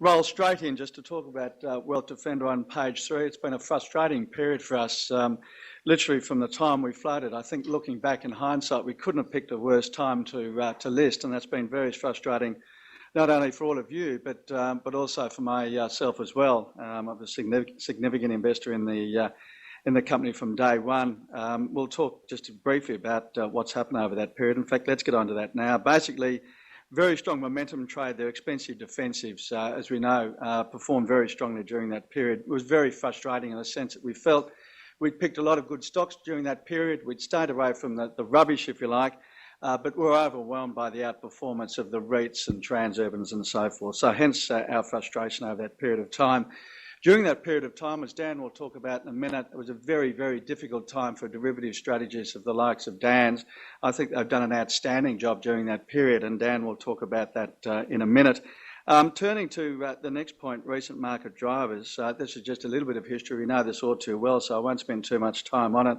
roll straight in just to talk about Wealth Defender on page 3. It's been a frustrating period for us, literally from the time we floated. I think looking back in hindsight, we couldn't have picked a worse time to list, and that's been very frustrating, not only for all of you, but also for myself as well. I'm a significant investor in the company from day one. We'll talk just briefly about what's happened over that period. In fact, let's get on to that now. Basically, very strong momentum trade. They're expensive defensives, as we know, performed very strongly during that period. It was very frustrating in the sense that we felt we'd picked a lot of good stocks during that period. We'd stayed away from the rubbish, if you like, but we were overwhelmed by the outperformance of the REITs and Transurbans and so forth. So hence our frustration over that period of time. During that period of time, as Dan will talk about in a minute, it was a very, very difficult time for derivative strategists of the likes of Dan's. I think they've done an outstanding job during that period, and Dan will talk about that in a minute. Turning to the next point, recent market drivers. This is just a little bit of history. We know this all too well, so I won't spend too much time on it.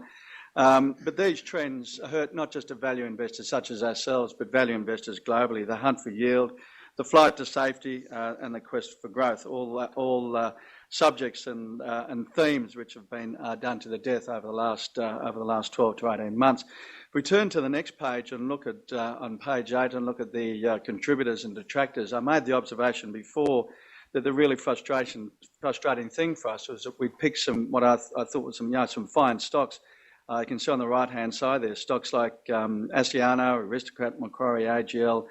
But these trends hurt not just value investors such as ourselves, but value investors globally. The hunt for yield, the flight to safety, and the quest for growth, all subjects and themes which have been done to the death over the last 12 to 18 months. If we turn to the next page and look at on page 8 and look at the contributors and detractors, I made the observation before that the really frustrating thing for us was that we picked what I thought was some fine stocks. You can see on the right hand side there stocks like Asciano, Aristocrat, Macquarie, AGL,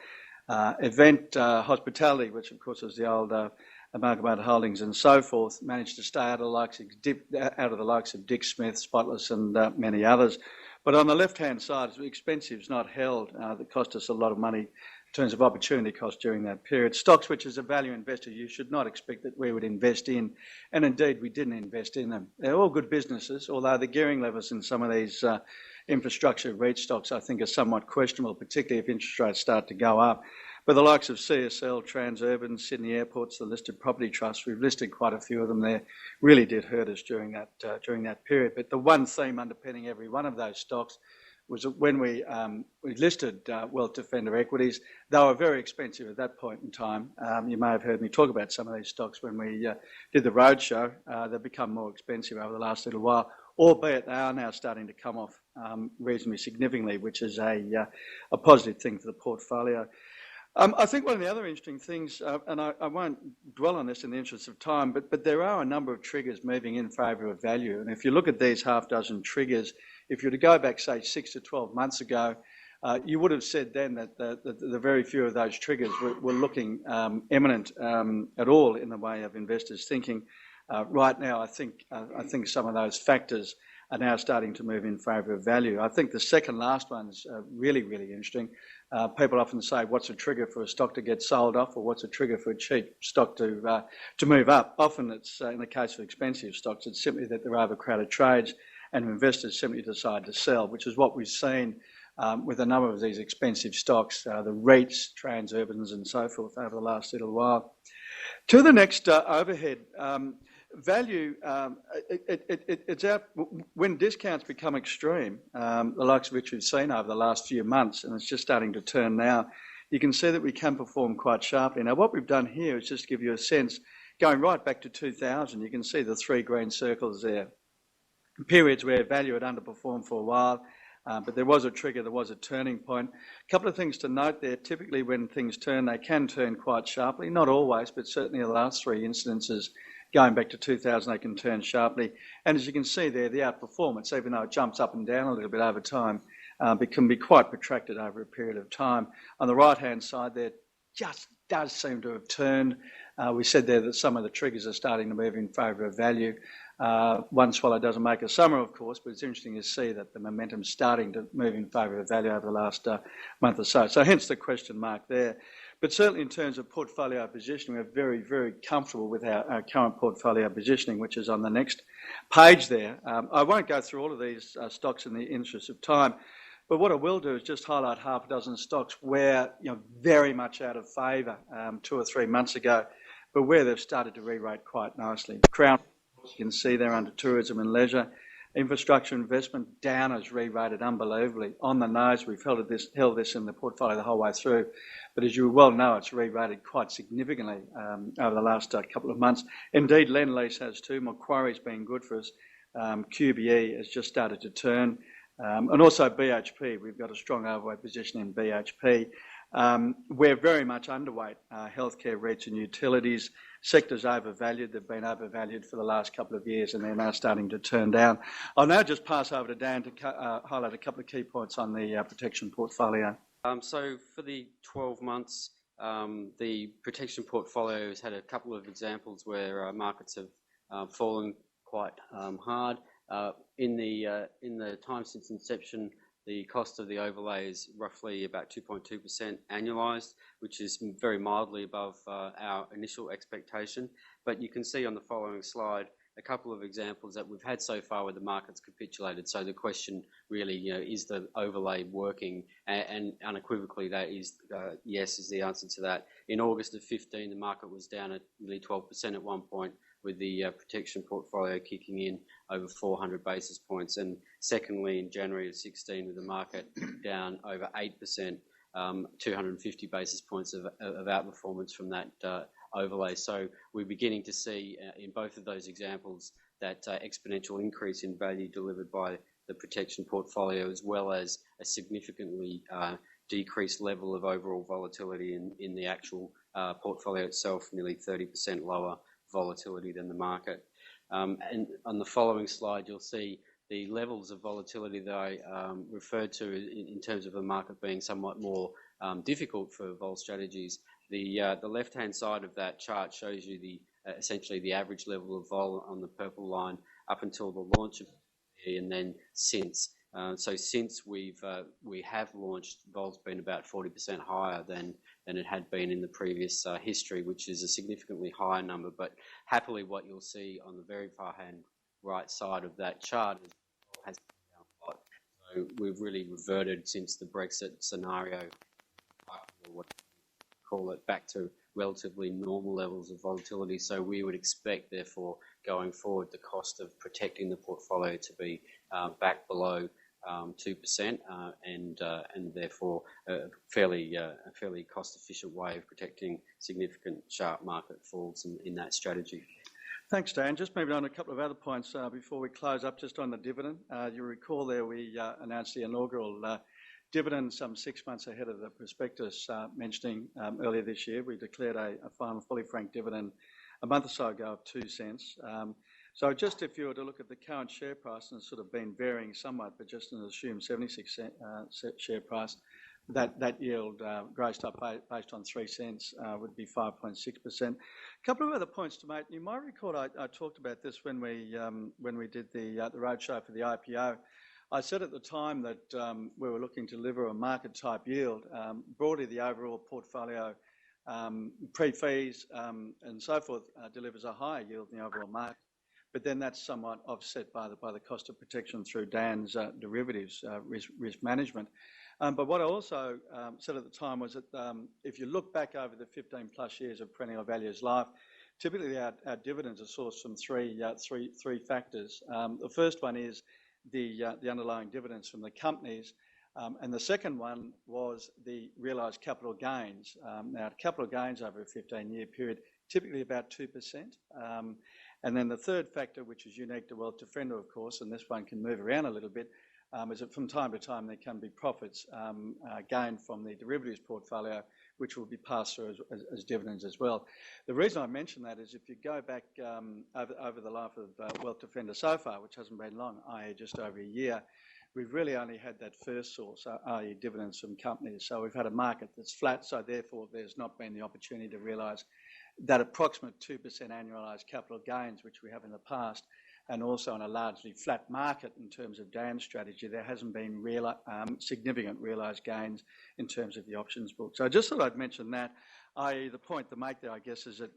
Event, Hospitality, which of course is the old Amalgamated Holdings and so forth, managed to stay out of the likes of Dick Smith, Spotless and many others. But on the left-hand side, expensives not held that cost us a lot of money in terms of opportunity cost during that period. Stocks which as a value investor you should not expect that we would invest in, and indeed we didn't invest in them. They're all good businesses, although the gearing levels in some of these infrastructure REIT stocks I think are somewhat questionable, particularly if interest rates start to go up. But the likes of CSL, Transurban, Sydney Airports, the listed property trusts, we've listed quite a few of them there, really did hurt us during that period. But the one theme underpinning every one of those stocks was that when we listed Wealth Defender equities, they were very expensive at that point in time. You may have heard me talk about some of these stocks when we did the roadshow. They've become more expensive over the last little while, albeit they are now starting to come off reasonably significantly, which is a positive thing for the portfolio. I think one of the other interesting things, and I won't dwell on this in the interest of time, but there are a number of triggers moving in favour of value. And if you look at these half dozen triggers, if you were to go back, say, 6 to 12 months ago, you would have said then that the very few of those triggers were looking imminent at all in the way of investors thinking. Right now, I think some of those factors are now starting to move in favour of value. I think the second last one's really, really interesting. People often say, what's a trigger for a stock to get sold off, or what's a trigger for a cheap stock to move up? Often it's, in the case of expensive stocks, it's simply that they're overcrowded trades and investors simply decide to sell, which is what we've seen with a number of these expensive stocks, the REITs, Transurbans and so forth over the last little while. To the next overhead, value, it's out when discounts become extreme, the likes of which we've seen over the last few months, and it's just starting to turn now. You can see that we can perform quite sharply. Now, what we've done here is just give you a sense, going right back to 2000, you can see the 3 green circles there. Periods where value had underperformed for a while, but there was a trigger, there was a turning point. A couple of things to note there. Typically when things turn, they can turn quite sharply. Not always, but certainly in the last 3 instances, going back to 2000, they can turn sharply. And as you can see there, the outperformance, even though it jumps up and down a little bit over time, it can be quite protracted over a period of time. On the right-hand side there, just does seem to have turned. We said there that some of the triggers are starting to move in favour of value. One swallow doesn't make a summer, of course, but it's interesting to see that the momentum's starting to move in favour of value over the last month or so. So hence the question mark there. But certainly in terms of portfolio positioning, we're very, very comfortable with our current portfolio positioning, which is on the next page there. I won't go through all of these stocks in the interest of time, but what I will do is just highlight half a dozen stocks where, very much out of favour 2 or 3 months ago, but where they've started to re-rate quite nicely. Crown, you can see there under tourism and leisure. Infrastructure investment down as re-rated unbelievably. On the nose, we've held this in the portfolio the whole way through. But as you well know, it's re-rated quite significantly over the last couple of months. Indeed, Lend-Lease has too. Macquarie's been good for us. QBE has just started to turn. And also BHP. We've got a strong overweight position in BHP. We're very much underweight healthcare, REITs and utilities. Sectors overvalued. They've been overvalued for the last couple of years and they're now starting to turn down. I'll now just pass over to Dan to highlight a couple of key points on the protection portfolio. So for the 12 months, the protection portfolio has had a couple of examples where markets have fallen quite hard. In the time since inception, the cost of the overlay is roughly about 2.2% annualised, which is very mildly above our initial expectation. But you can see on the following slide a couple of examples that we've had so far where the market's capitulated. So the question really, is the overlay working? And unequivocally, that is yes, is the answer to that. In August of 15, the market was down at nearly 12% at one point, with the protection portfolio kicking in over 400 basis points. And secondly, in January of 16, with the market down over 8%, 250 basis points of outperformance from that overlay. So we're beginning to see in both of those examples that exponential increase in value delivered by the protection portfolio, as well as a significantly decreased level of overall volatility in the actual portfolio itself, nearly 30% lower volatility than the market. And on the following slide, you'll see the levels of volatility that I referred to in terms of the market being somewhat more difficult for vol strategies. The left-hand side of that chart shows you essentially the average level of vol on the purple line up until the launch of it, and then since. So since we have launched, vol's been about 40% higher than it had been in the previous history, which is a significantly higher number. But happily, what you'll see on the very far-hand right side of that chart is has been down a lot. So we've really reverted since the Brexit scenario, or what you call it, back to relatively normal levels of volatility. So we would expect, therefore, going forward, the cost of protecting the portfolio to be back below 2%, and therefore a fairly cost-efficient way of protecting significant sharp market falls in that strategy. Thanks, Dan. Just moving on a couple of other points before we close up, just on the dividend. You recall there we announced the inaugural dividend some 6 months ahead of the prospectus, mentioning earlier this year. We declared a final fully franked dividend a month or so ago of 2 cents. So just if you were to look at the current share price, and it's sort of been varying somewhat, but just an assumed 76 cent share price, that yield grossed up based on 3 cents would be 5.6%. A couple of other points to make. You might recall I talked about this when we did the roadshow for the IPO. I said at the time that we were looking to deliver a market type yield. Broadly, the overall portfolio pre-fees and so forth delivers a higher yield than the overall market. But then that's somewhat offset by the cost of protection through Dan's derivatives risk management. But what I also said at the time was that if you look back over the 15 plus years of Perennial Value's life, typically our dividends are sourced from three factors. The first one is the underlying dividends from the companies, and the second one was the realised capital gains. Now, capital gains over a 15-year period, typically about 2%. And then the third factor, which is unique to Wealth Defender, of course, and this one can move around a little bit, is that from time to time there can be profits gained from the derivatives portfolio, which will be passed through as dividends as well. The reason I mention that is if you go back over the life of Wealth Defender so far, which hasn't been long, i.e. just over a year, we've really only had that first source, i.e. dividends from companies. So we've had a market that's flat, so therefore there's not been the opportunity to realise that approximate 2% annualised capital gains, which we have in the past, and also on a largely flat market in terms of Dan's strategy, there hasn't been significant realised gains in terms of the options book. So I just thought I'd mention that, i.e. the point to make there, I guess, is that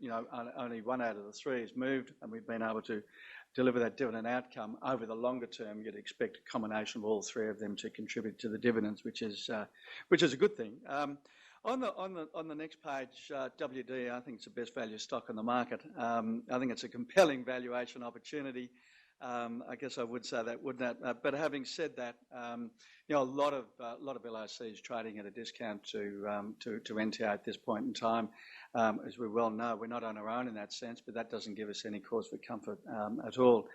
only 1 out of the 3 has moved, and we've been able to deliver that dividend outcome. Over the longer term, you'd expect a combination of all 3 of them to contribute to the dividends, which is a good thing. On the next page, WD, I think it's the best value stock on the market. I think it's a compelling valuation opportunity. I guess I would say that, wouldn't it? But having said that, a lot of LICs trading at a discount to NTA at this point in time. As we well know, we're not on our own in that sense, but that doesn't give us any cause for comfort at all.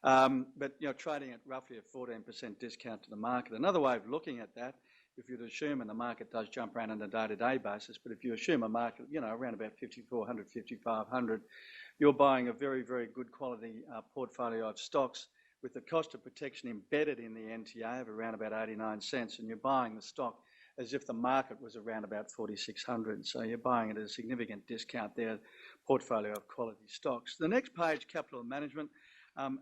But trading at roughly a 14% discount to the market. Another way of looking at that, if you'd assume, and the market does jump around on a day-to-day basis, but if you assume a market, around about 5,400, 5,500, you're buying a very, very good quality portfolio of stocks with the cost of protection embedded in the NTA of around about 89 cents, and you're buying the stock as if the market was around about 4,600. So you're buying it at a significant discount there, portfolio of quality stocks. The next page, capital management.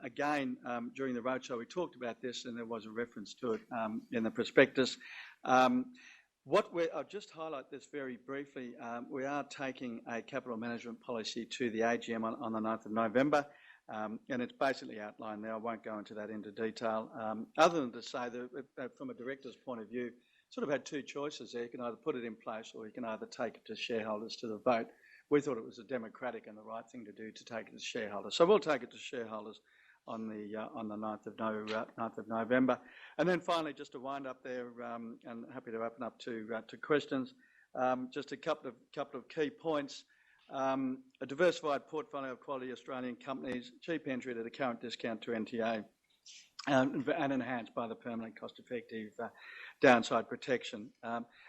Again, during the roadshow, we talked about this, and there was a reference to it in the prospectus. I'll just highlight this very briefly. We are taking a capital management policy to the AGM on the 9th of November, and it's basically outlined there. I won't go into that into detail, other than to say that from a director's point of view, sort of had two choices there. You can either put it in place or you can either take it to shareholders to the vote. We thought it was a democratic and the right thing to do to take it to shareholders. So we'll take it to shareholders on the 9th of November. And then finally, just to wind up there, and happy to open up to questions, just a couple of key points. A diversified portfolio of quality Australian companies, cheap entry at a current discount to NTA, and enhanced by the permanent cost-effective downside protection.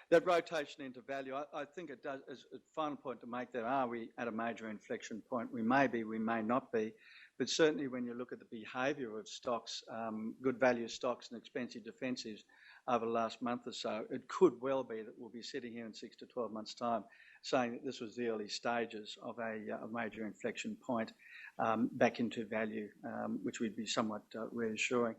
That rotation into value, I think it does, as a final point to make there, are we at a major inflection point? We may be, we may not be, but certainly when you look at the behaviour of stocks, good value stocks and expensive defensives over the last month or so, it could well be that we'll be sitting here in 6 to 12 months' time saying that this was the early stages of a major inflection point back into value, which would be somewhat reassuring.